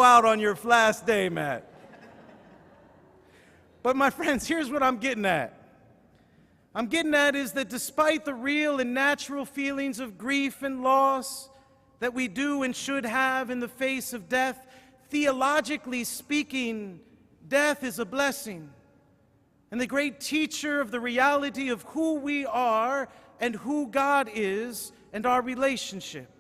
out on your last day, Matt. But my friends, here's what I'm getting at. I'm getting at is that despite the real and natural feelings of grief and loss that we do and should have in the face of death, theologically speaking, death is a blessing. And the great teacher of the reality of who we are and who God is and our relationship.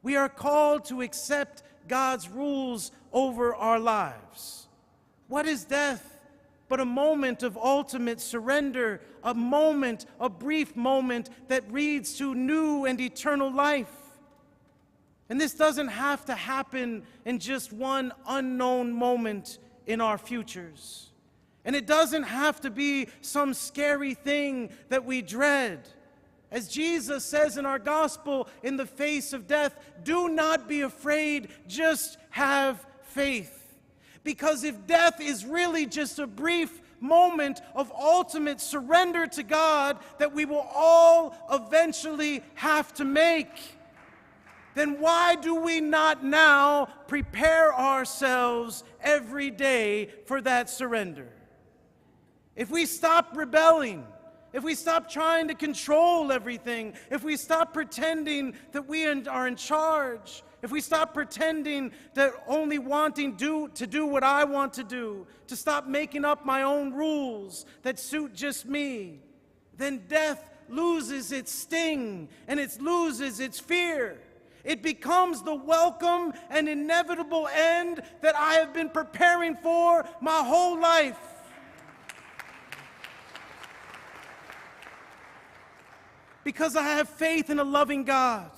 We are called to accept God's rules over our lives. What is death but a moment of ultimate surrender, a moment, a brief moment that leads to new and eternal life? And this doesn't have to happen in just one unknown moment in our futures. And it doesn't have to be some scary thing that we dread. As Jesus says in our gospel, in the face of death, do not be afraid, just have faith. Because if death is really just a brief moment of ultimate surrender to God that we will all eventually have to make, then why do we not now prepare ourselves every day for that surrender? If we stop rebelling, if we stop trying to control everything, if we stop pretending that we are in charge, if we stop pretending that only wanting to do what I want to do, to stop making up my own rules that suit just me, then death loses its sting and it loses its fear. It becomes the welcome and inevitable end that I have been preparing for my whole life. Because I have faith in a loving God,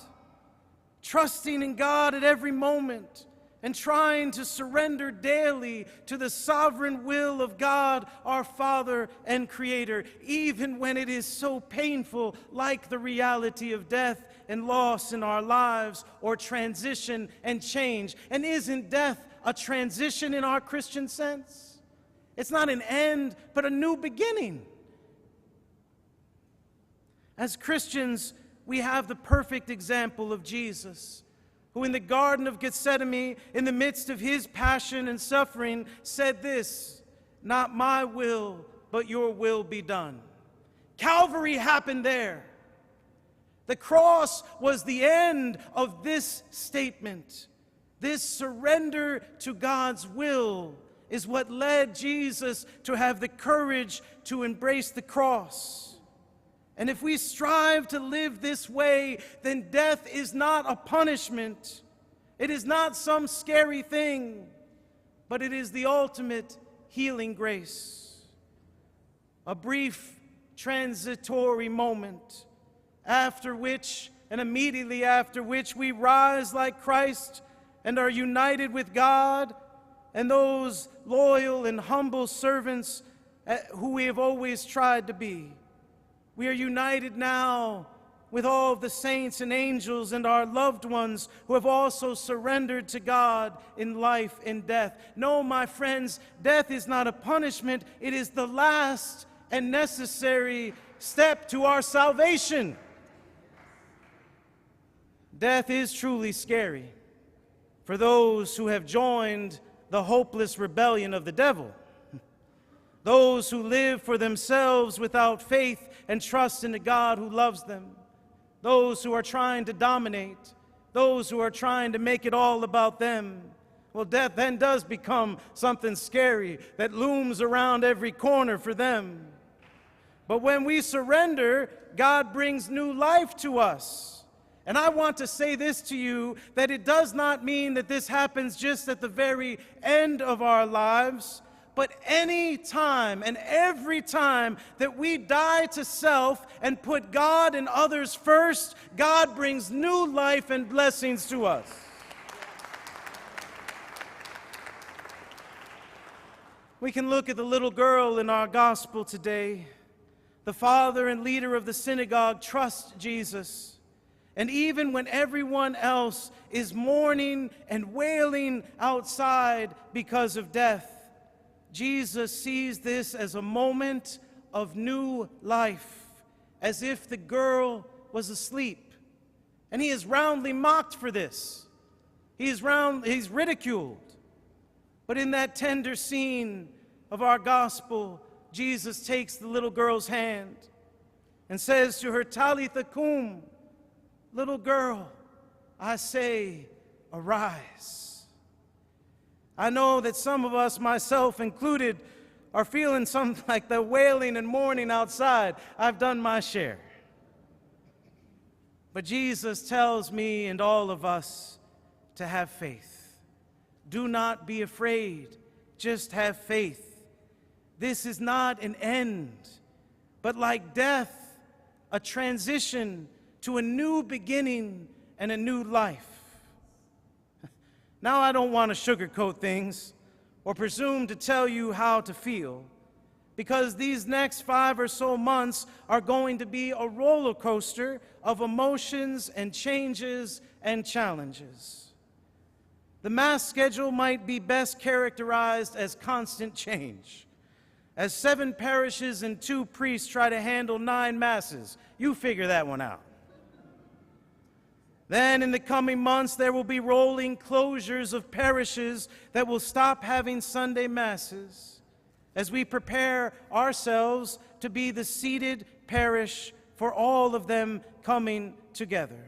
trusting in God at every moment, and trying to surrender daily to the sovereign will of God, our Father and Creator, even when it is so painful, like the reality of death and loss in our lives, or transition and change. And isn't death a transition in our Christian sense? It's not an end, but a new beginning. As Christians, we have the perfect example of Jesus, who in the Garden of Gethsemane, in the midst of his passion and suffering, said this, "Not my will, but your will be done." Calvary happened there. The cross was the end of this statement. This surrender to God's will is what led Jesus to have the courage to embrace the cross. And if we strive to live this way, then death is not a punishment. It is not some scary thing, but it is the ultimate healing grace. A brief transitory moment, after which, and immediately after which, we rise like Christ and are united with God and those loyal and humble servants who we have always tried to be. We are united now with all of the saints and angels and our loved ones who have also surrendered to God in life and death. No, my friends, death is not a punishment. It is the last and necessary step to our salvation. Death is truly scary for those who have joined the hopeless rebellion of the devil. Those who live for themselves without faith and trust in a God who loves them. Those who are trying to dominate. Those who are trying to make it all about them. Well, death then does become something scary that looms around every corner for them. But when we surrender, God brings new life to us. And I want to say this to you, that it does not mean that this happens just at the very end of our lives. But any time and every time that we die to self and put God and others first, God brings new life and blessings to us. We can look at the little girl in our gospel today. The father and leader of the synagogue trusts Jesus. And even when everyone else is mourning and wailing outside because of death, Jesus sees this as a moment of new life, as if the girl was asleep. And he is roundly mocked for this. He's ridiculed. But in that tender scene of our gospel, Jesus takes the little girl's hand and says to her, Talitha cum, little girl, I say, arise. I know that some of us, myself included, are feeling something like the wailing and mourning outside. I've done my share. But Jesus tells me and all of us to have faith. Do not be afraid, just have faith. This is not an end, but like death, a transition to a new beginning and a new life. Now, I don't want to sugarcoat things or presume to tell you how to feel, because these next 5 or so months are going to be a roller coaster of emotions and changes and challenges. The Mass schedule might be best characterized as constant change. As 7 parishes and 2 priests try to handle 9 Masses, you figure that one out. Then in the coming months, there will be rolling closures of parishes that will stop having Sunday Masses as we prepare ourselves to be the seated parish for all of them coming together.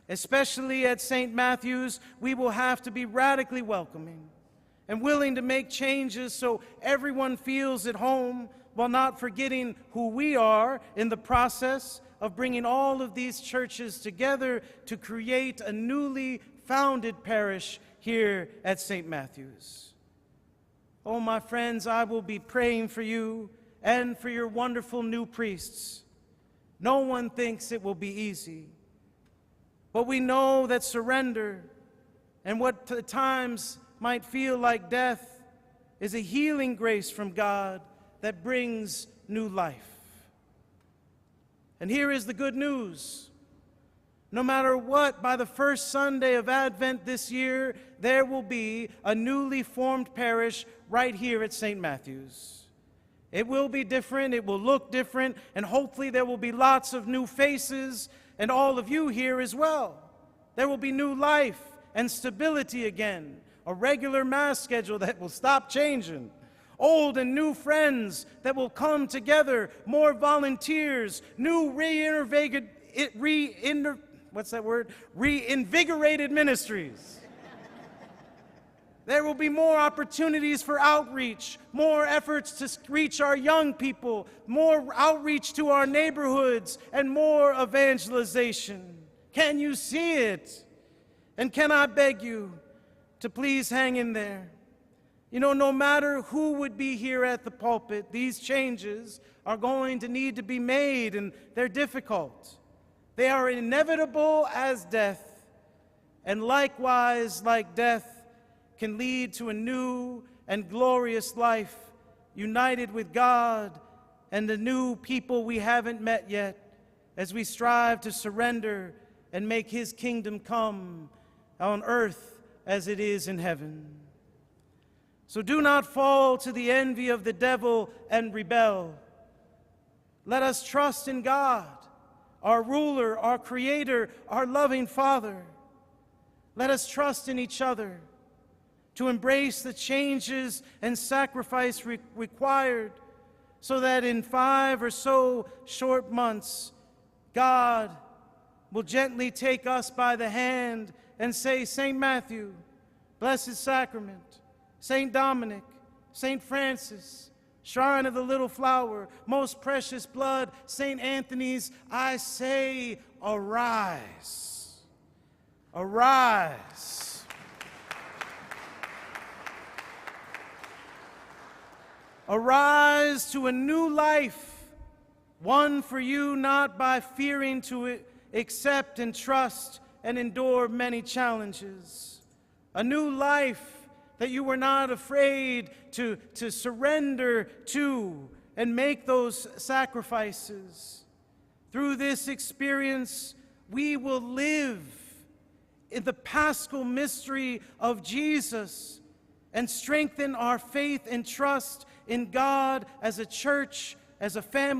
Especially at St. Matthew's, we will have to be radically welcoming and willing to make changes so everyone feels at home, while not forgetting who we are in the process of bringing all of these churches together to create a newly founded parish here at St. Matthew's. Oh, my friends, I will be praying for you and for your wonderful new priests. No one thinks it will be easy, but we know that surrender and what at times might feel like death is a healing grace from God that brings new life. And here is the good news. No matter what, by the first Sunday of Advent this year, there will be a newly formed parish right here at St. Matthew's. It will be different, it will look different, and hopefully there will be lots of new faces and all of you here as well. There will be new life and stability again, a regular Mass schedule that will stop changing, old and new friends that will come together, more volunteers, new reinvigorated ministries. There will be more opportunities for outreach, more efforts to reach our young people, more outreach to our neighborhoods, and more evangelization. Can you see it? And can I beg you to please hang in there? You know, no matter who would be here at the pulpit, these changes are going to need to be made, and they're difficult. They are inevitable as death, and likewise, like death, can lead to a new and glorious life, united with God and the new people we haven't met yet, as we strive to surrender and make His kingdom come on earth as it is in heaven. So do not fall to the envy of the devil and rebel. Let us trust in God, our ruler, our creator, our loving Father. Let us trust in each other to embrace the changes and sacrifice required, so that in 5 or so short months, God will gently take us by the hand and say, St. Matthew, Blessed Sacrament, St. Dominic, St. Francis, Shrine of the Little Flower, Most Precious Blood, St. Anthony's, I say, arise. Arise. Arise to a new life, one for you not by fearing to accept and trust and endure many challenges. A new life that you were not afraid to surrender to and make those sacrifices. Through this experience, we will live in the Paschal mystery of Jesus and strengthen our faith and trust in God as a church, as a family.